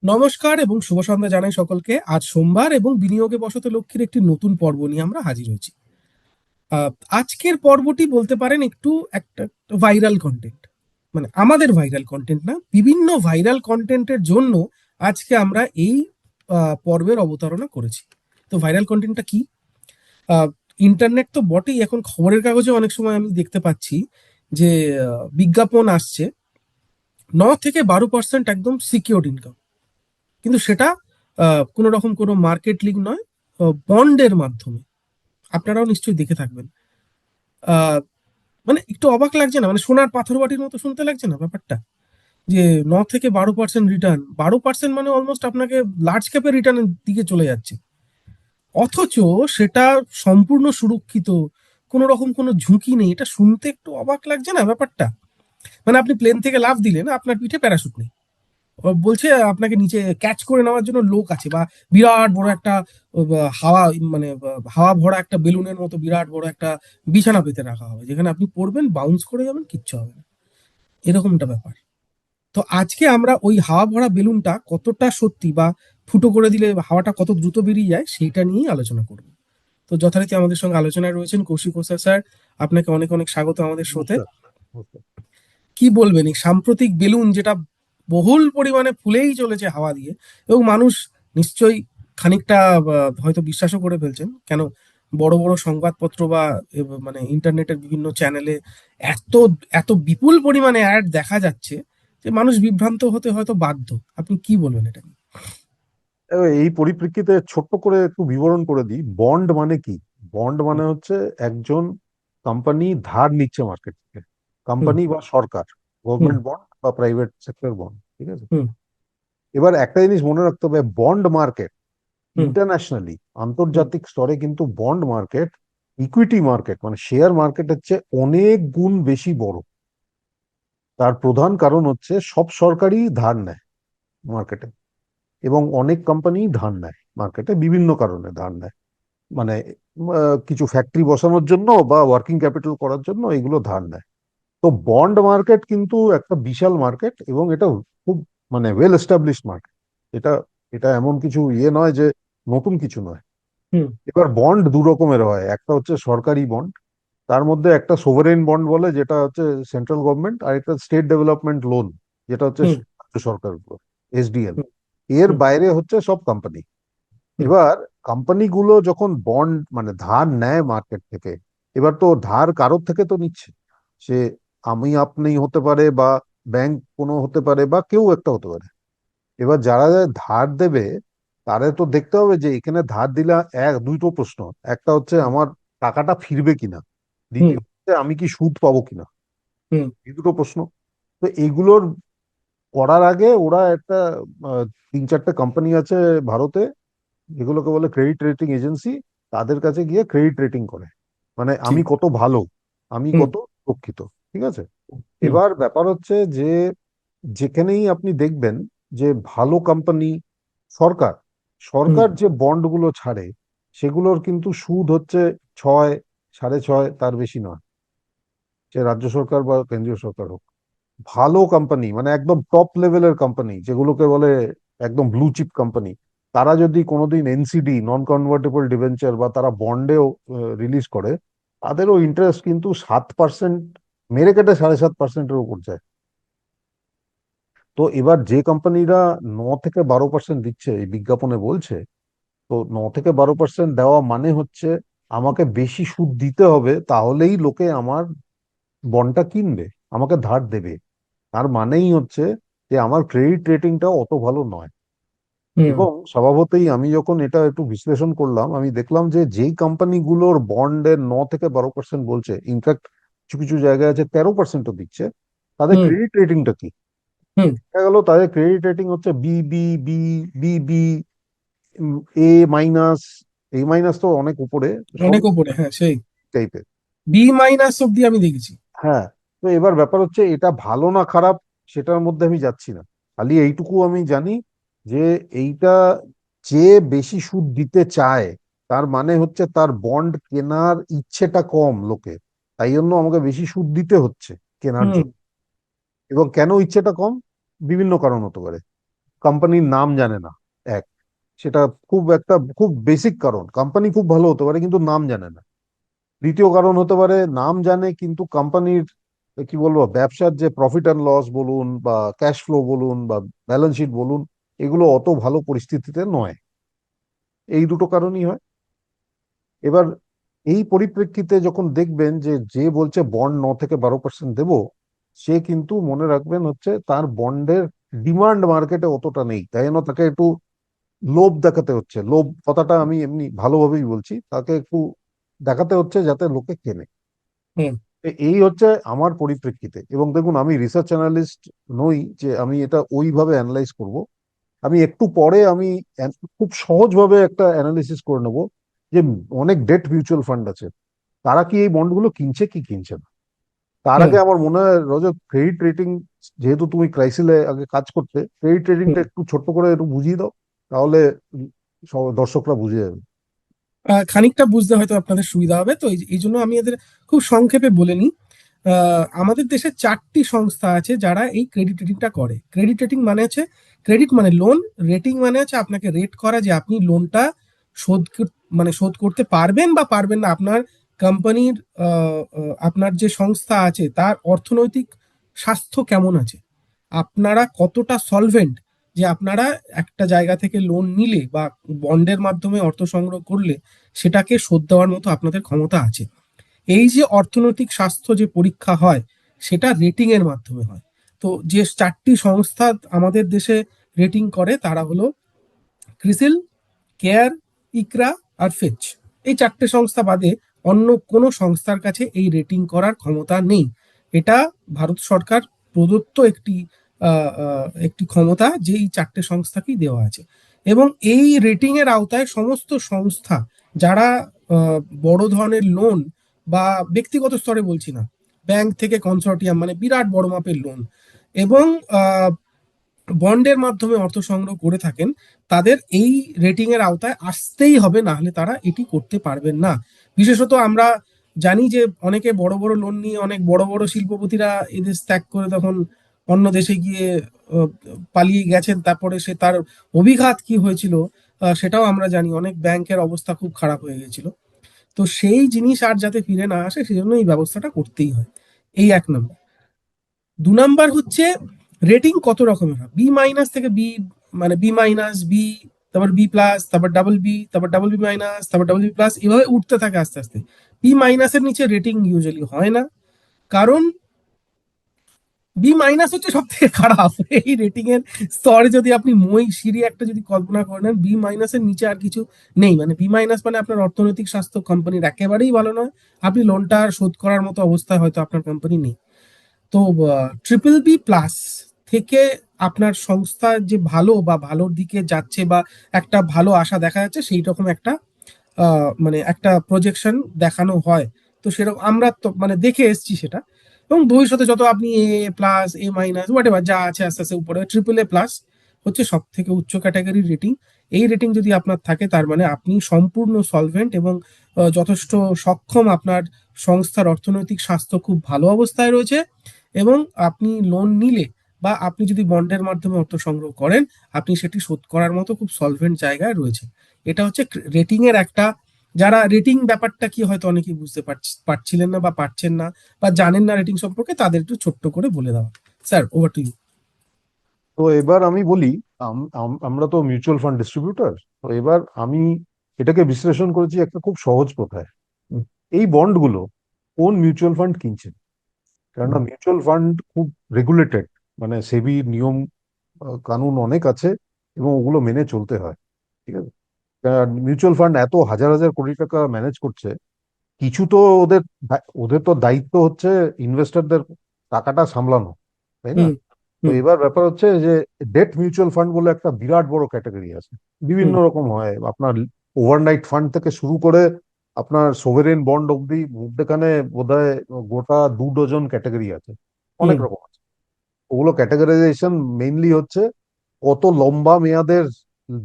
নমস্কার এবং শুভ সন্ধ্যা জানাই সকলকে। আজ সোমবার এবং বিনিয়োগে বসত লক্ষ্মীর একটি নতুন পর্ব নিয়ে আমরা হাজির হয়েছি। আহ, আজকের পর্বটি বলতে পারেন একটু একটা ভাইরাল কন্টেন্ট, মানে আমাদের ভাইরাল কন্টেন্ট না, বিভিন্ন ভাইরাল কন্টেন্টের জন্য আজকে আমরা এই পর্বের অবতারণা করেছি। তো ভাইরাল কন্টেন্টটা কি? আহ, ইন্টারনেট তো বটেই, এখন খবরের কাগজে অনেক সময় আমি দেখতে পাচ্ছি যে বিজ্ঞাপন আসছে 9 থেকে 12% একদম সিকিউরড ইনকাম, কিন্তু সেটা কোনো রকম কোনো মার্কেট লিঙ্ক নয়, বন্ডের মাধ্যমে। আপনারাও নিশ্চয়ই দেখে থাকবেন। আহ, মানে একটু অবাক লাগছে না? মানে সোনার পাথর বাটির মতো শুনতে লাগছে না ব্যাপারটা? যে 9 থেকে 12% রিটার্ন, 12% মানে অলমোস্ট আপনাকে লার্জ ক্যাপের রিটার্নের দিকে চলে যাচ্ছে, অথচ সেটা সম্পূর্ণ সুরক্ষিত, কোনো রকম কোনো ঝুঁকি নেই। এটা শুনতে একটু অবাক লাগছে না ব্যাপারটা? মানে আপনি প্লেন থেকে লাফ দিলেন, আপনার পিঠে প্যারাশুট নেই, ও বলছে আপনাকে নিচে ক্যাচ করে নেওয়ার জন্য লোক আছে, বা বিরাট বড় একটা হাওয়া, মানে হাওয়া ভরা একটা বেলুনের মতো বিরাট বড় একটা বিছানা পেতে রাখা হবে, যেখানে আপনি পড়বেন, বাউন্স করে যাবেন, কিচ্ছু হবে না, এরকমটা ব্যাপার। তো আজকে আমরা ওই হাওয়া ভরা বেলুনটা কতটা সত্যি, বা ফুটো করে দিলে হাওয়াটা কত দ্রুত বেরিয়ে যায়, সেইটা নিয়েই আলোচনা করব। তো যথারীতি আমাদের সঙ্গে আলোচনায় রয়েছেন কৌশিক ওসা স্যার। আপনাকে অনেক অনেক স্বাগত আমাদের শোতে। নমস্কার। নমস্কার। কি বলবেন এই সাম্প্রতিক বেলুন, যেটা বহুল পরিমাণে ফুলেই চলেছে হাওয়া দিয়ে, এবং মানুষ নিশ্চয়ই খানিকটা হয়তো বিশ্বাসও করে ফেলছেন, কেন বড় বড় সংবাদপত্র বা মানে ইন্টারনেটের বিভিন্ন চ্যানেলে এত এত বিপুল পরিমাণে অ্যাড দেখা যাচ্ছে যে মানুষ বিভ্রান্ত হতে হয়তো বাধ্য। আপনি কি বলবেন এটা নিয়ে? এই পরিপ্রেক্ষিতে ছোট্ট করে একটু বিবরণ করে দিই, বন্ড মানে কি। বন্ড হুম। মানে হচ্ছে একজন কোম্পানি ধার নিচ্ছে মার্কেট থেকে, হুম। কোম্পানি বা সরকার, হুম। গভর্নমেন্ট বন্ড বা প্রাইভেট সেক্টর বন্ড, ঠিক আছে। হুম। এবার একটা জিনিস মনে রাখতে হবে, বন্ড মার্কেট হুম। ইন্টারন্যাশনালি, হুম। আন্তর্জাতিক স্তরে কিন্তু বন্ড মার্কেট, ইকুইটি মার্কেট মানে শেয়ার মার্কেটের চেয়ে অনেক গুণ বেশি বড়। তার প্রধান কারণ হচ্ছে সব সরকারই ধার নেয় মার্কেটে, এবং অনেক কোম্পানি ধার নেয় মার্কেটে, বিভিন্ন কারণে ধার নেয়। মানে কিছু ফ্যাক্টরি বসানোর জন্য বা ওয়ার্কিং ক্যাপিটাল করার জন্য এগুলো ধার নেয়। তো বন্ড মার্কেট কিন্তু একটা বিশাল মার্কেট, এবং এটা খুব মানে ওয়েল এস্টাবলিশড মার্কেট। এটা এটা এমন কিছু ইয়ে নয় যে নতুন কিছু নয়। হুম। এবার বন্ড দু রকমের হয়, একটা হচ্ছে সরকারি বন্ড, তার মধ্যে একটা সোভারেন বন্ড বলে যেটা হচ্ছে সেন্ট্রাল গভর্নমেন্ট, আর একটা স্টেট ডেভেলপমেন্ট লোন যেটা হচ্ছে হুম। রাজ্য সরকার, এসডিএল। হুম। এর হুম। বাইরে হচ্ছে সব কোম্পানি। হুম। এবার কোম্পানিগুলো যখন বন্ড মানে ধার নেয় মার্কেট থেকে, এবার তো ধার কারোর থেকে তো নিচ্ছে, সে আমি আপনি হতে পারে, বা ব্যাংক কোনো হতে পারে, বা কেউ একটা হতে পারে। এবার যারা যারা ধার দেবে, তারা তো দেখতে হবে যে এখানে ধার দিলে দুটো প্রশ্ন, একটা হচ্ছে আমার টাকাটা ফিরবে কিনা, হুম। দ্বিতীয় হচ্ছে আমি কি সুদ পাবো কিনা। হুম। এই দুটো প্রশ্ন। তো এইগুলোর করার আগে ওরা একটা আহ, তিন চারটে কোম্পানি আছে ভারতে, যেগুলোকে বলে ক্রেডিট রেটিং এজেন্সি, তাদের কাছে গিয়ে ক্রেডিট রেটিং করে, মানে আমি ঠিক। কত ভালো, আমি হুম। কত সুরক্ষিত, ঠিক আছে। হুম। এবার ব্যাপার হচ্ছে যে যেখানেই আপনি দেখবেন যে ভালো কোম্পানি, সরকার হুম। সরকার যে বন্ডগুলো ছাড়ে, সেগুলোর কিন্তু সুদ হচ্ছে 6, 6.5, তার বেশি নয়, সে রাজ্য সরকার বা কেন্দ্রীয় সরকার হোক। ভালো কোম্পানি মানে একদম টপ লেভেলের কোম্পানি, যেগুলোকে বলে একদম ব্লু চিপ কোম্পানি, তারা যদি কোনোদিন এনসিডি, নন কনভার্টেবল ডিবেঞ্চার, বা তারা বন্ডেও রিলিজ করে, তাদেরও ইন্টারেস্ট কিন্তু 7%, মেরে কেটে 7.5%-এর উপর যায়। তো এবার যে কোম্পানিরা 9 থেকে 12% দিচ্ছে, এই বিজ্ঞাপনে বলছে, তো 9 থেকে 12% দেওয়া মানে হচ্ছে আমাকে বেশি সুদ দিতে হবে, তাহলেই লোকে আমার বন্ডটা কিনবে, আমাকে ধার দেবে। তার মানেই হচ্ছে যে আমার ক্রেডিট রেটিংটা অত ভালো নয়। হুম। এবং স্বভাবতই আমি যখন এটা একটু বিশ্লেষণ করলাম, আমি দেখলাম যে যেই কোম্পানিগুলোর বন্ডের 9 থেকে 12% বলছে, ইনফ্যাক্ট কিছু কিছু জায়গায় আছে 13%ও দিচ্ছে, তাদের হুম। ক্রেডিট রেটিংটা কি? হুম। দেখা গেল তাদের ক্রেডিট রেটিং হচ্ছে বিবি, বিবি, এ মাইনাস। এ মাইনাস তো অনেক উপরে, সব অনেক উপরে, হ্যাঁ সেই টাইপের। বি মাইনাস অব্দি আমি দেখেছি। হ্যাঁ। তো এবার ব্যাপার হচ্ছে এটা ভালো না খারাপ সেটার মধ্যে আমি যাচ্ছি না, খালি এইটুকু আমি জানি যে এইটা যে বেশি সুদ দিতে চায়, তার মানে হচ্ছে তার বন্ড কেনার ইচ্ছেটা কম লোকের, তাই জন্য আমাকে বেশি সুদ দিতে হচ্ছে কেনার হুম। জন্য। এবং কেন ইচ্ছেটা কম? বিভিন্ন কারণ হতে পারে। কোম্পানির নাম জানে না। এক, সেটা খুব বেসিক কারণ, কোম্পানি খুব ভালো হতে পারে কিন্তু নাম জানে না। দ্বিতীয় কারণ হতে পারে নাম জানে কিন্তু কোম্পানির কি বলবো ব্যবসার যে প্রফিট অ্যান্ড লস বলুন বা ক্যাশ ফ্লো বলুন বা ব্যালেন্স শিট বলুন, এগুলো অত ভালো পরিস্থিতিতে নয়। এই দুটো কারণই হয়। এবার এই পরিপ্রেক্ষিতে যখন দেখবেন যে যে বলছে বন্ড 9 থেকে 12% দেবো, সে কিন্তু মনে রাখবেন হচ্ছে তার বন্ডের ডিমান্ড মার্কেটে অতটা নেই, তাই জন্য তাকে একটু লোভ দেখাতে হচ্ছে। লোভ কথাটা আমি এমনি ভালোভাবেই বলছি, তাকে একটু দেখাতে হচ্ছে যাতে লোকে কেনে। হুম। এই হচ্ছে আমার পরিপ্রেক্ষিতে। এবং দেখুন, আমি রিসার্চ অ্যানালিস্ট নই যে আমি এটা ওইভাবে অ্যানালাইজ করব। আমি একটু পরে খুব সহজভাবে একটা অ্যানালিসিস করে নেব যে অনেক ডেট মিউচুয়াল ফান্ড আছে, তারা কি এই বন্ডগুলো কিনছে কি কিনছে না। তার হুম। আগে আমার মনে হয় রজত, ক্রেডিট রেটিং, যেহেতু তুমি ক্রাইসিলে আগে কাজ করতে, ক্রেডিট রেটিংটা হুম। একটু ছোট্ট করে একটু বুঝিয়ে দাও, তাহলে দর্শকরা বুঝে যাবে। খানিকটা বুঝতে হয়তো আপনাদের সুবিধা হবে, তো এই জন্য আমি এদের খুব সংক্ষেপে বলে নিই। আমাদের দেশে 4টি সংস্থা আছে যারা এই ক্রেডিট রেটিংটা করে। ক্রেডিট রেটিং মানে হচ্ছে, ক্রেডিট মানে লোন, রেটিং মানে হচ্ছে আপনাকে রেট করা যে আপনি লোনটা মানে শোধ করতে পারবেন বা পারবেন না। আপনার কোম্পানির আপনার যে সংস্থা আছে তার অর্থনৈতিক স্বাস্থ্য কেমন আছে, আপনারা কতটা সলভেন্ট, যে আপনারা একটা জায়গা থেকে লোন নিলে বা বন্ডের মাধ্যমে অর্থ সংগ্রহ করলে সেটাকে শোধ দেওয়ার মতো আপনাদের ক্ষমতা আছে। এই যে অর্থনৈতিক স্বাস্থ্য যে পরীক্ষা হয়, সেটা রেটিং এর মাধ্যমে হয়। তো যে 4টি সংস্থা আমাদের দেশে রেটিং করে তারা হলো ক্রিসিল, কেয়ার, ইকরা আর ফিচ। এই 4টে সংস্থা বাদে অন্য কোনো সংস্থার কাছে এই রেটিং করার ক্ষমতা নেই। এটা ভারত সরকার প্রদত্ত একটি ক্ষমতা, যে এই 4টে সংস্থাকেই দেওয়া আছে। এবং এই রেটিং এর আওতায় সমস্ত সংস্থা যারা বড় ধরনের লোন, বা ব্যক্তিগত স্তরে বলছি না, ব্যাংক থেকে কনসর্টিয়াম মানে বিরাট বড় মাপের লোন, এবং বন্ডের মাধ্যমে অর্থ সংগ্রহ করে থাকেন, তাদের এই রেটিং এর আওতায় আসতেই হবে, না হলে তারা এটি করতে পারবেন না। বিশেষত আমরা জানি যে অনেকে বড় বড় লোন নিয়ে, অনেক বড় বড় শিল্পপতিরা এদেশ ত্যাগ করে তখন অন্য দেশে গিয়ে আহ, পালিয়ে গেছেন। তারপরে সে তার অভিঘাত কি হয়েছিল সেটাও আমরা জানি। অনেক ব্যাংকের অবস্থা খুব খারাপ হয়ে গেছিল। তো সেই জিনিস আর যাতে ফিরে না আসে, সেজন্য এই ব্যবস্থাটা করতেই হয়। এই 1 নম্বর। 2 নম্বর হচ্ছে রেটিং কত রকমের হয়। বি মাইনাস থেকে বি, মানে বি মাইনাস, বি, তারপর বি প্লাস, তারপর ডাবল বি, তারপর ডাবল বি মাইনাস, তারপর ডাবল বি প্লাস, এভাবে উঠতে থাকে আস্তে আস্তে। বি মাইনাসের নিচে রেটিং ইউজুয়ালি হয় না, কারণ বি মাইনাস হচ্ছে সব থেকে খারাপ। এই রেটিং এর স্তরে যদি আপনি মই সিঁড়ি একটা যদি কল্পনা করে নেন, বি মাইনাসের নিচে আর কিছু নেই। মানে বি মাইনাস মানে আপনার অর্থনৈতিক স্বাস্থ্য কোম্পানির একেবারেই ভালো নয়, আপনি লোনটা শোধ করার মতো অবস্থায় হয়তো আপনার কোম্পানি নেই। তো ট্রিপল বি প্লাস থেকে আপনার সংস্থা যে ভালো বা ভালোর দিকে যাচ্ছে, বা একটা ভালো আশা দেখা যাচ্ছে, সেই রকম একটা মানে একটা প্রজেকশন দেখানো হয়। তো সেরকম আমরা তো মানে দেখে এসেছি সেটা। এবং ভবিষ্যতে যত আপনি A plus, A minus, whatever যা আছে আস্তে আস্তে উপরে, ট্রিপল এ প্লাস হচ্ছে সব থেকে উচ্চ ক্যাটাগরির রেটিং। এই রেটিং যদি আপনার থাকে, তার মানে আপনি সম্পূর্ণ সলভেন্ট এবং যথেষ্ট সক্ষম, আপনার সংস্থার অর্থনৈতিক স্বাস্থ্য খুব ভালো অবস্থায় রয়েছে, এবং আপনি লোন নিলে বা আপনি যদি বন্ডের মাধ্যমে অর্থ সংগ্রহ করেন, আপনি সেটি শোধ করার মতো খুব সলভেন্ট জায়গায় রয়েছে। এটা হচ্ছে রেটিং এর একটা, যারা রেটিং ব্যাপারটা কি হয়তো অনেকেই বুঝতে পারছিলেন না বা পারছেন না বা জানেন না রেটিং সম্পর্কে, তাদের একটু ছোট্ট করে বলে দেওয়া। Sir, over to you. তো এবার আমি বলি, আমরা তো মিউচুয়াল ফান্ড ডিস্ট্রিবিউটর। তো এবার আমি এটাকে বিশ্লেষণ করেছি একটা খুব সহজ কথায়। এই বন্ডগুলো কোন মিউচুয়াল ফান্ড কিনছে? কেননা মিউচুয়াল ফান্ড খুব রেগুলেটেড, মানে সেবি নিয়ম কানুন অনেক আছে এবং ওগুলো মেনে চলতে হয়। ঠিক আছে? মিউচুয়াল ফান্ড এত হাজার হাজার কোটি টাকা ম্যানেজ করছে, কিছু তো ওদের ওদের তো দায়িত্ব হচ্ছে ইনভেস্টরদের টাকাটা সামলানো, তাই না? হুম। তো হুম। এবার ব্যাপার হচ্ছে যে ডেট মিউচুয়াল ফান্ড বলে একটা বিরাট বড় ক্যাটাগরি আছে। বিভিন্ন হুম। রকম হয়, আপনার ওভারনাইট ফান্ড থেকে শুরু করে আপনার সোভেরেন বন্ড অব্দি মধ্যেখানে বোধহয় গোটা 2 ডজন ক্যাটাগরি আছে, অনেক হুম। রকম আছে। ওগুলো ক্যাটাগরাইজেশন মেইনলি হচ্ছে কত লম্বা মেয়াদের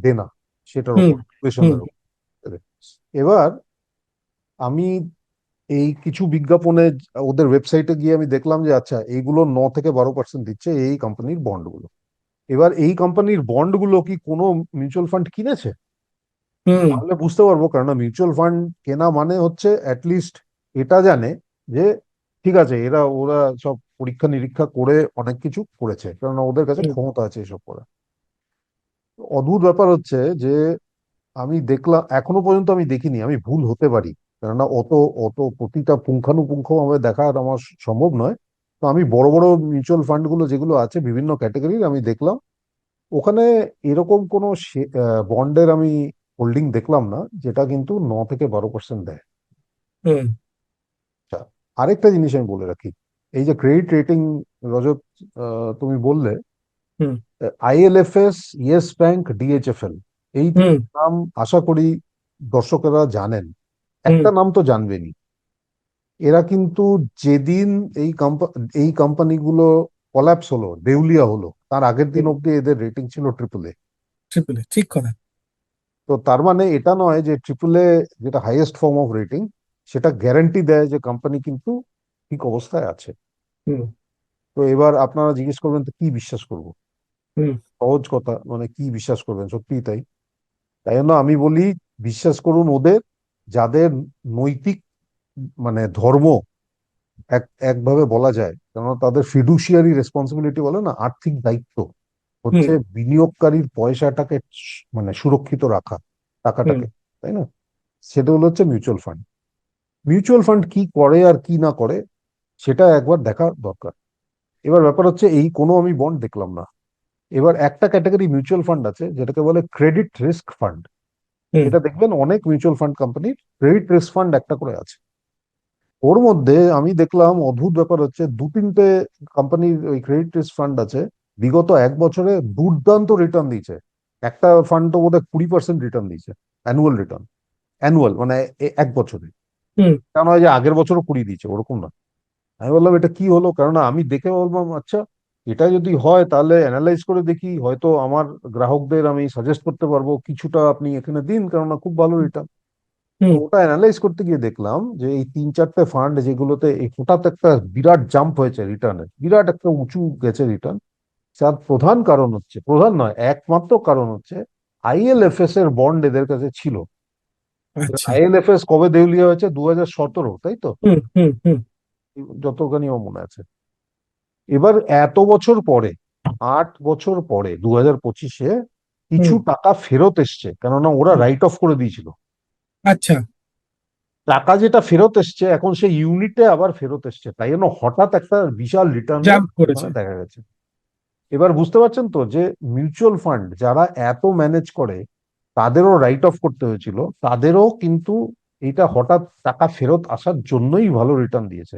দেনা, সেটার হুম। উপর, হুম। ডিউরেশনের উপর। এবার আমি এই কিছু বিজ্ঞাপনে ওদের ওয়েবসাইটে গিয়ে আমি দেখলাম যে আচ্ছা এইগুলো 9 থেকে 12% দিচ্ছে এই কোম্পানির বন্ডগুলো। এবার এই কোম্পানির বন্ড গুলো কি কোনো মিউচুয়াল ফান্ড কিনেছে? হুম। তাহলে বুঝতে পারবো, কারণ মিউচুয়াল ফান্ড কেনা মানে হচ্ছে অ্যাটলিস্ট এটা জানে যে ঠিক আছে, ওরা সব পরীক্ষা নিরীক্ষা করে অনেক কিছু করেছে, কারণ ওদের কাছে হুম। ক্ষমতা আছে এসব করা। অদ্ভুত ব্যাপার হচ্ছে যে আমি দেখলাম, এখনো পর্যন্ত আমি দেখিনি, আমি ভুল হতে পারি, কেননা অত অত প্রতিটা পুঙ্খানুপুঙ্খ আমাদের দেখা আর আমার সম্ভব নয়। তো আমি বড় বড় মিউচুয়াল ফান্ড গুলো যেগুলো আছে বিভিন্ন ক্যাটাগরির আমি দেখলাম, ওখানে এরকম কোনো বন্ডের আমি হোল্ডিং দেখলাম না যেটা কিন্তু 9 থেকে 12% দেয়। হুম। আচ্ছা, আরেকটা জিনিস আমি বলে রাখি, এই যে ক্রেডিট রেটিং, রজত, তুমি বললে হুম। আইএলএফএস, ইয়েস ব্যাংক, ডিএইচএফএল, এই হুম। নাম আশা করি দর্শকেরা জানেন। হুম। একটা নাম তো জানবেনই, এরা কিন্তু যেদিন এই কোম্পানিগুলো কলাপস হলো, দেউলিয়া হলো, তার আগের দিন হুম। অব্দি এদের রেটিং ছিল ট্রিপল এ। ট্রিপল এ, ঠিক কথা। তো তার মানে এটা নয় যে ট্রিপল এ, যেটা হাইয়েস্ট ফর্ম অফ রেটিং, সেটা গ্যারান্টি দেয় যে কোম্পানি কিন্তু ঠিক অবস্থায় আছে। হুম। তো এবার আপনারা জিজ্ঞেস করবেন তো কি বিশ্বাস করব? হুম। সহজ কথা, মানে কি বিশ্বাস করবেন, সত্যিই তাই। তাই জন্য আমি বলি, বিশ্বাস করুন ওদের, যাদের নৈতিক মানে ধর্ম এক একভাবে বলা যায়, কারণ তাদের ফিডুশিয়ারি রেসপন্সিবিলিটি বলে না, আর্থিক দায়িত্ব হুম। হচ্ছে বিনিয়োগকারীর পয়সাটাকে মানে সুরক্ষিত রাখা, হুম। টাকাটাকে, তাই না? সেটা হচ্ছে মিউচুয়াল ফান্ড। মিউচুয়াল ফান্ড কি করে আর কি না করে সেটা একবার দেখা দরকার। এবার ব্যাপার হচ্ছে, এই কোনো আমি বন্ড দেখলাম না। এবার একটা ক্যাটাগরি মিউচুয়াল ফান্ড আছে যেটাকে বলে ক্রেডিট রিস্ক ফান্ড। হুম। এটা দেখবেন অনেক মিউচুয়াল ফান্ড কোম্পানির ক্রেডিট রিস্ক ফান্ড একটা করে আছে। ওর মধ্যে আমি দেখলাম অদ্ভুত ব্যাপার হচ্ছে, 2-3টে কোম্পানির ওই ক্রেডিট রিস্ক ফান্ড আছে, বিগত 1 বছরে দুর্দান্ত রিটার্ন দিয়েছে। একটা ফান্ড তো বোধহয় 20% রিটার্ন দিয়েছে, অ্যানুয়াল রিটার্ন। অ্যানুয়াল মানে 1 বছরে, হুম। কেন হয় যে আগের বছরও 20 দিয়েছে, ওরকম না। আমি বললাম এটা কি হলো, কারণ আমি দেখে বললাম আচ্ছা, এটা যদি হয় তাহলে অ্যানালাইজ করে দেখি, হয়তো আমার গ্রাহকদের আমি সাজেস্ট করতে পারবো কিছুটা আপনি এখানে দিন, কারণ খুব ভালো রিটার্ন। তো হুম। ওটা অ্যানালাইজ করতে গিয়ে দেখলাম যে এই 3-4টে ফান্ড যেগুলোতে এই হঠাৎ একটা বিরাট জাম্প হয়েছে রিটার্নে, বিরাট একটা উঁচু গেছে রিটার্ন, তার প্রধান কারণ হচ্ছে, প্রধান নয় একমাত্র কারণ হচ্ছে, আইএলএফএস এর বন্ড এদের কাছে ছিল। আচ্ছা। আইএলএফএস কবে দেউলিয়া হয়েছে? 2017, তাই তো? হুম। হুম। হুম। যতখানি আমার মনে আছে। এবার এত বছর পরে, 8 বছর পরে 2025-এ কিছু হুম। টাকা ফেরত এসছে, কেননা ওরা হুম। রাইট অফ করে দিয়েছিল। আচ্ছা। টাকা যেটা ফেরত এসছে এখন সেই ইউনিটে আবার ফেরত এসছে, তাই জন্য হঠাৎ একটা বিশাল রিটার্নের জাম্প করেছে। ওখানে দেখা গেছে। এবার বুঝতে পারছেন তো যে মিউচুয়াল ফান্ড যারা এত ম্যানেজ করে, তাদেরও রাইট অফ করতে হয়েছিল, তাদেরও কিন্তু এটা হঠাৎ টাকা ফেরত আসার জন্যই ভালো রিটার্ন দিয়েছে।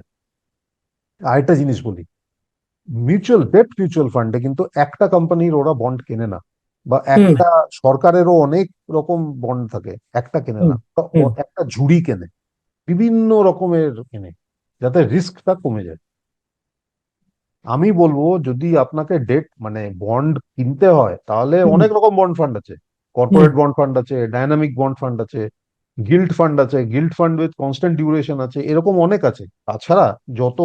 আরেকটা জিনিস বলি, মিউচুয়াল ফান্ডে কিন্তু একটা কোম্পানির ওরা বন্ড কেনে না, বা হুম। একটা সরকারেরও অনেক রকম বন্ড থাকে, একটা কেনে হুম। না, হুম। একটা ঝুড়ি কেনে, বিভিন্ন রকমের কেনে, যাতে রিস্কটা কমে যায়। আমি বলবো যদি আপনাকে ডেট মানে বন্ড কিনতে হয়, তাহলে হুম। অনেক রকম বন্ড ফান্ড আছে। হুম। কর্পোরেট বন্ড ফান্ড আছে, ডায়নামিক বন্ড ফান্ড আছে, গিল্ড ফান্ড আছে, gilt fund with constant duration আছে, এরকম অনেক আছে। তাছাড়া যত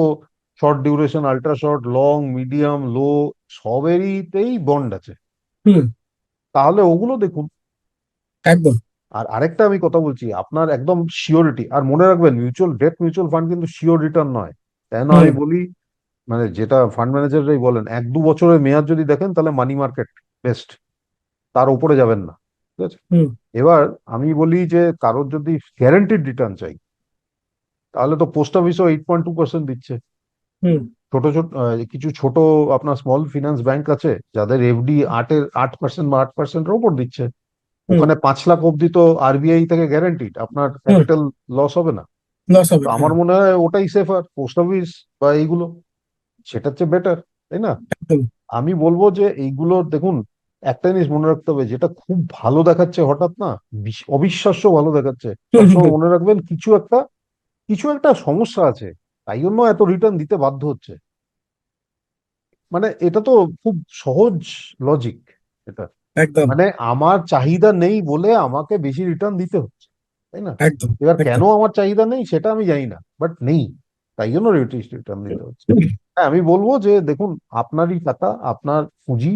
short duration, ultra short, long, medium, low, সবেরইতেই বন্ড আছে। হুম। তাহলে ওগুলো দেখুন। একদম। আর আরেকটা আমি কথা বলছি, আপনার একদম শিওরিটি, আর মনে রাখবেন মিউচুয়াল ফান্ড কিন্তু শিওর রিটার্ন নয়। তাই না হুম। আমি বলি, মানে যেটা ফান্ড ম্যানেজাররাই বলেন, 1-2 বছরের মেয়াদ যদি দেখেন তাহলে মানি মার্কেট বেস্ট, তার উপরে যাবেন না। ঠিক আছে? হুম। এবার আমি বলি যে কারোর যদি গ্যারান্টিড রিটার্ন চাই, তাহলে তো পোস্ট অফিসও 8.2% দিচ্ছে। হুম। ছোট ছোট কিছু ছোট আপনার স্মল ফিনান্স ব্যাংক আছে যাদের এফডি 8% বা 8%-এর ওপর দিচ্ছে। হুম। ওখানে 5 লাখ অব্দি তো আরবিআই থেকে গ্যারান্টিড, আপনার হুম। ক্যাপিটাল লস হবে না। লস হবে তো না, আমার হ্যাঁ। মনে হয় ওটাই সেফার, পোস্ট অফিস বা এইগুলো, সেটার চেয়ে বেটার, তাই না? একদম। আমি বলবো যে এইগুলো দেখুন, একটা জিনিস মনে রাখতে হবে, যেটা খুব ভালো দেখাচ্ছে হঠাৎ না, অবিশ্বাস্য ভালো দেখাচ্ছে, হুম। হুম। সবসময় হুম। মনে রাখবেন কিছু একটা সমস্যা আছে, তাই জন্য এত রিটার্ন দিতে বাধ্য হচ্ছে। মানে এটা তো খুব সহজ লজিক এটা। একদম। মানে আমার চাহিদা নেই বলে আমাকে বেশি রিটার্ন দিতে হচ্ছে, তাই না? একদম। এবার কেন একদম। আমার চাহিদা নেই সেটা আমি জানি না, বাট নেই, তাই জন্য রিটার্ন দিতে হচ্ছে। হুম। হ্যাঁ, আমি বলবো যে দেখুন, আপনারই টাকা, আপনার পুঁজি,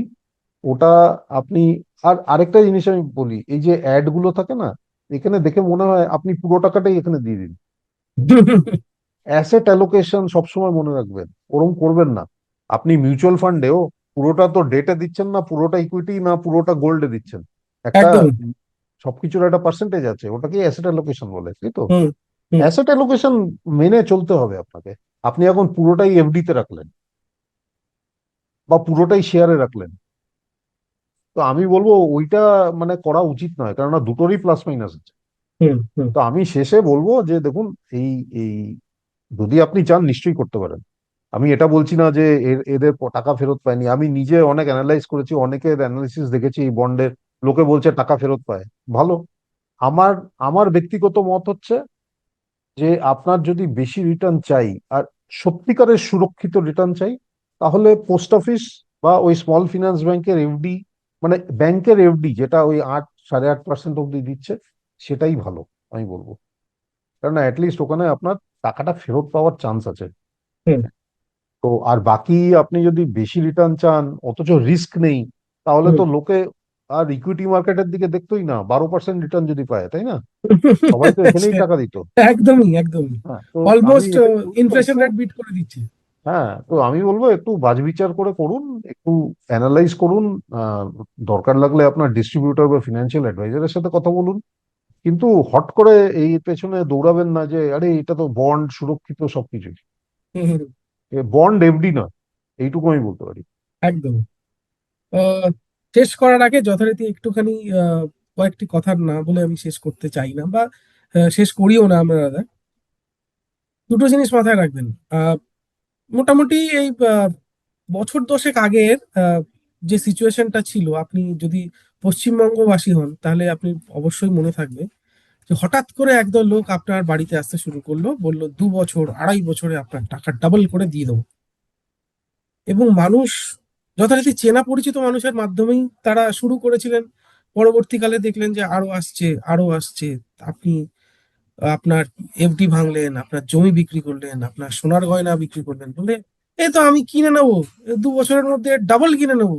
ওটা আপনি, আর আরেকটা জিনিস আমি বলি, এই যে অ্যাড গুলো থাকে না, এখানে দেখে মনে হয় আপনি পুরো টাকাটাই এখানে দিয়ে দিন। অ্যাসেট অ্যালোকেশন সবসময় মনে রাখবেন, ওরম করবেন না। আপনি মিউচুয়াল ফান্ডেও পুরোটা তো ডেটে দিচ্ছেন না, পুরোটা ইকুইটি না পুরোটা গোল্ডে দিচ্ছেন। একটা একদমই। সবকিছুর একটা পার্সেন্টেজ আছে, ওটাকে অ্যাসেট অ্যালোকেশন বলে, তাই তো? হুম হুম অ্যাসেট অ্যালোকেশন মেনে চলতে হবে আপনাকে। আপনি এখন পুরোটাই এফডি তে রাখলেন বা পুরোটাই শেয়ারে রাখলেন, তো আমি বলবো ওইটা মানে করা উচিত নয়, কেননা দুটোরই প্লাস মাইনাস আছে। হুম হুম তো আমি শেষে বলবো যে দেখুন, এই এই যদি আপনি চান নিশ্চয়ই করতে পারেন। আমি এটা বলছি না যে এদের টাকা ফেরত পায়নি, আমি নিজে অনেক অ্যানালাইজ করেছি, অনেকের অ্যানালিসিস দেখেছি এই বন্ডের। লোকে বলছে টাকা ফেরত পায়, ভালো। আমার আমার ব্যক্তিগত মত হচ্ছে যে আপনার যদি বেশি রিটার্ন চাই আর সত্যিকারের সুরক্ষিত রিটার্ন চাই, তাহলে পোস্ট অফিস বা ওই স্মল ফিনান্স ব্যাংকের এফডি, মানে ব্যাংকের এফডি যেটা ওই 8, 8.5% অব্দি দিচ্ছে, সেটাই ভালো আমি বলবো। কারণ অ্যাটলিস্ট ওখানে আপনার টাকাটা ফেরত পাওয়ার চান্স আছে। হুম। তো আর বাকি আপনি যদি বেশি রিটার্ন চান অথচ রিস্ক নেই, তাহলে হুম। তো লোকে আর ইকুইটি মার্কেটের দিকে দেখতোই না, 12% রিটার্ন যদি পায়, তাই না? সবাই তো এখানেই টাকা দিত। একদমই একদমই। হ্যাঁ, তো আমি অলমোস্ট এটাই বলবো ইনফ্লেশন একটু, রেট বিট করে দিচ্ছে। হ্যাঁ তো আমি বলবো একটু বাছবিচার করে করুন, একটু অ্যানালাইজ করুন। আহ, দরকার লাগলে আপনার ডিস্ট্রিবিউটর বা ফিনান্সিয়াল অ্যাডভাইজারের সাথে কথা বলুন। কিন্তু হট করে এই পেছনে দৌড়াবেন না যে আরে এটা তো বন্ড সুরক্ষিত সবকিছু। হুম হুম। বন্ড এফডি নয়, এইটুকু আমি বলতে পারি। একদম। আহ, শেষ করার আগে যথারীতি একটুখানি কয়েকটি কথা না বলে আমি শেষ করতে চাই না, বা শেষ করিও না আমরা দাদা। দুটো জিনিস মাথায় রাখবেন। আহ, মোটামুটি এই বছর দশেক আগের যে সিচুয়েশনটা ছিল, আপনি যদি পশ্চিমবঙ্গবাসী হন তাহলে আপনি অবশ্যই মনে থাকবে যে হঠাৎ করে একদল লোক আপনার বাড়িতে আসতে শুরু করলো, বলল 2 বছর 2.5 বছরে আপনার টাকা ডাবল করে দিয়ে দেবো। এবং মানুষ যথারীতি চেনা পরিচিত মানুষের মাধ্যমেই তারা শুরু করেছিলেন। পরবর্তীকালে দেখলেন যে আরো আসছে আরো আসছে। আপনি আপনার এফডি ভাঙলেন, আপনার জমি বিক্রি করলেন, আপনার সোনার গয়না বিক্রি করলেন, বলে এই তো আমি কিনে নেবো, 2 বছরের মধ্যে ডাবল কিনে নেবো,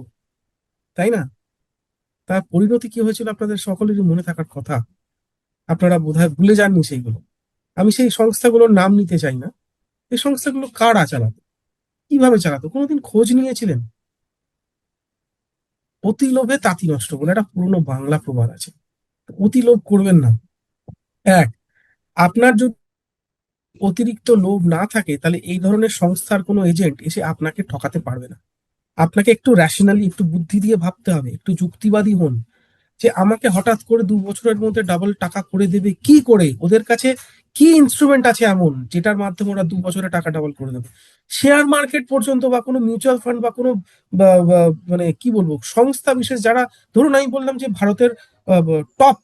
তাই না? তার পরিণতি কি হয়েছিল আপনাদের সকলেরই মনে থাকার কথা। আপনারা বোধহয় ভুলে যাননি সেইগুলো। আমি সেই সংস্থাগুলোর নাম নিতে চাই না। এই সংস্থাগুলো কারা চালাতো, কিভাবে চালাতো, কোনোদিন খোঁজ নিয়েছিলেন? অতি লোভে তাঁতি নষ্ট বলে একটা পুরনো বাংলা প্রবাদ আছে। অতি লোভ করবেন না। এক, আপনার যদি অতিরিক্ত লোভ না থাকে তাহলে এই ধরনের সংস্থার কোনো এজেন্ট এসে আপনাকে ঠকাতে পারবে না। আপনাকে একটু র্যাশনালি, একটু বুদ্ধি দিয়ে ভাবতে হবে, একটু যুক্তিবাদী হন, যে আমাকে হঠাৎ করে 2 বছরের মধ্যে ডাবল টাকা করে দেবে কি করে, ওদের কাছে কি ইনস্ট্রুমেন্ট আছে এমন যেটার মাধ্যমে ওরা 2 বছরে টাকা ডাবল করে দেবে। শেয়ার মার্কেট পর্যন্ত বা কোনো মিউচুয়াল ফান্ড বা কোনো মানে কি বলবো সংস্থা বিশেষ যারা, ধরুন আমি বললাম যে ভারতের টপ,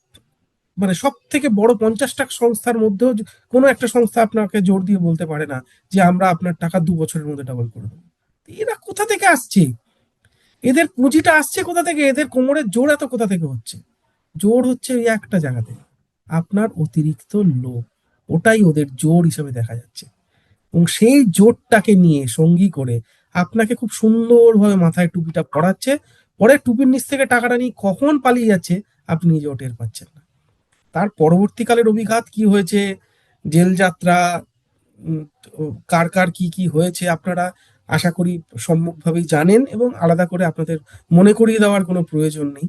মানে সব থেকে বড় 50টা সংস্থার মধ্যেও কোনো একটা সংস্থা আপনাকে জোর দিয়ে বলতে পারে না যে আমরা আপনার টাকা 2 বছরের মধ্যে ডাবল করে দেবো। এরা কোথা থেকে আসছে? এদের পুঁজিটা আসছে কোথা থেকে? এদের কোমরের জোর এত কোথা থেকে হচ্ছে? জোর হচ্ছে ওই একটা জায়গাতে, আপনার অতিরিক্ত লোভ। ওটাই ওদের জোর হিসেবে দেখা যাচ্ছে। এবং সেই জোরটাকে নিয়ে সঙ্গী করে আপনাকে খুব সুন্দরভাবে মাথায় টুপিটা পরাচ্ছে, পরে টুপির নিচ থেকে টাকাটা নিয়ে কখন পালিয়ে যাচ্ছে আপনি নিজেও টের পাচ্ছেন না। তার পরবর্তীকালের অভিঘাত কি হয়েছে, জেল যাত্রা, উম, কার কার কি কি হয়েছে আপনারা আশা করি সম্মুখভাবেই জানেন, এবং আলাদা করে আপনাদের মনে করিয়ে দেওয়ার কোনো প্রয়োজন নেই।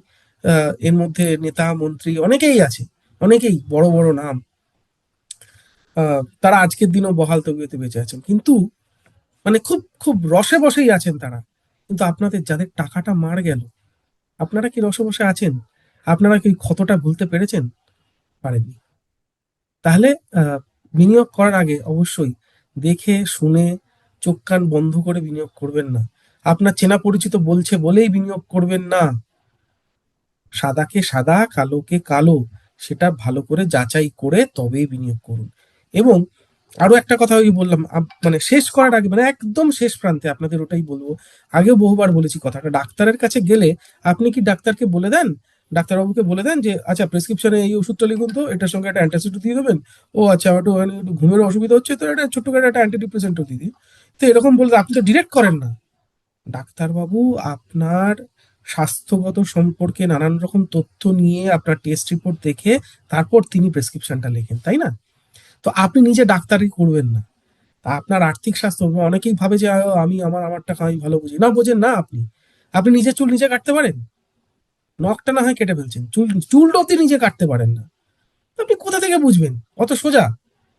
এর মধ্যে নেতা মন্ত্রী অনেকেই আছে, অনেকেই বড় বড় নাম, তারা আজকের দিনেও বহাল তবিয়তে বেঁচে আছেন, কিন্তু মানে খুব খুব রসে বসেই আছেন তারা। কিন্তু আপনাদের যাদের টাকাটা মার গেল, আপনারা কি রসে বসে আছেন? আপনারা কি ওই ক্ষতটা ভুলতে পেরেছেন? পারেননি। তাহলে আহ, বিনিয়োগ করার আগে অবশ্যই দেখে শুনে চোখ কান বন্ধ করে বিনিয়োগ করবেন না। আপনার চেনা পরিচিত বলছে বলেই বিনিয়োগ করবেন না। সাদাকে সাদা কালোকে কালো, সেটা ভালো করে যাচাই করে তবেই বিনিয়োগ করুন। এবং আরো একটা কথা ওই বললাম, মানে শেষ করার আগে, মানে একদম শেষ প্রান্তে আপনাদের ওটাই বলবো। আগেও বহুবার বলেছি কথাটা, ডাক্তারের কাছে গেলে আপনি কি ডাক্তারকে বলে দেন, ডাক্তারবাবুকে বলে দেন যে আচ্ছা প্রেসক্রিপশনে এই ওষুধটা লিখুন তো, এটার সঙ্গে একটা অ্যান্টাসিডও দিয়ে দেবেন, ও আচ্ছা আমার একটু মানে একটু ঘুমের অসুবিধা হচ্ছে তো এটা ছোট্ট করে একটা অ্যান্টি ডিপ্রেসেন্টও দিয়ে দিই। তো এরকম বলতে আপনি তো ডিরেক্ট করেন না। ডাক্তারবাবু আপনার স্বাস্থ্যগত সম্পর্কে নানান রকম তথ্য নিয়ে আপনার টেস্ট রিপোর্ট দেখে তারপর তিনি প্রেসক্রিপশনটা লেখেন, তাই না? তো আপনি নিজে ডাক্তারি করবেন না, তা আপনার আর্থিক স্বাস্থ্য, অনেকেই ভাবে যে আমি আমার টাকা আমি ভালো বুঝি না, বোঝেন না আপনি। আপনি নিজের চুল নিজে কাটতে পারেন? নখটা না হয় কেটে ফেলছেন, চুলটা অব্দি নিজে কাটতে পারেন না, আপনি কোথা থেকে বুঝবেন? অত সোজা?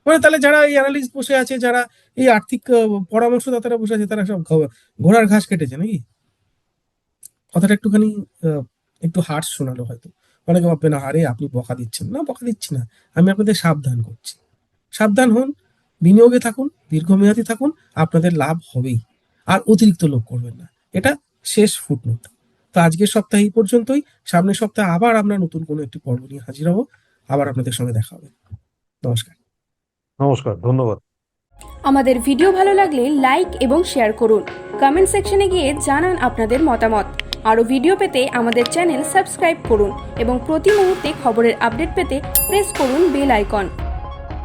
মানে তাহলে যারা এই অ্যানালিস্ট বসে আছে, যারা এই আর্থিক পরামর্শদাতারা বসে আছে, তারা সব ঘোড়ার ঘাস কেটেছে নাকি? কথাটা একটুখানি একটু হার্শ শোনালো হয়তো। অনেকে ভাববে না, আরে আপনি বকা দিচ্ছেন। না, বকা দিচ্ছি না, আমি আপনাদের সাবধান করছি। সাবধান হন, বিনিয়োগে থাকুন, দীর্ঘমেয়াদী থাকুন, আপনাদের লাভ হবেই। আর অতিরিক্ত লোভ করবেন না, এটা শেষ ফুটনোট। তো আজকের সপ্তাহে এই পর্যন্তই। সামনের সপ্তাহে আবার আমরা নতুন কোনো একটি পর্ব নিয়ে হাজির হব, আবার আপনাদের সঙ্গে দেখা হবে। নমস্কার। নমস্কার, ধন্যবাদ। আমাদের ভিডিও ভালো লাগলে লাইক এবং শেয়ার করুন। কমেন্ট সেকশনে গিয়ে জানান আপনাদের মতামত। আরও ভিডিও পেতে আমাদের চ্যানেল সাবস্ক্রাইব করুন এবং প্রতি মুহূর্তে খবরের আপডেট পেতে প্রেস করুন বেল আইকন।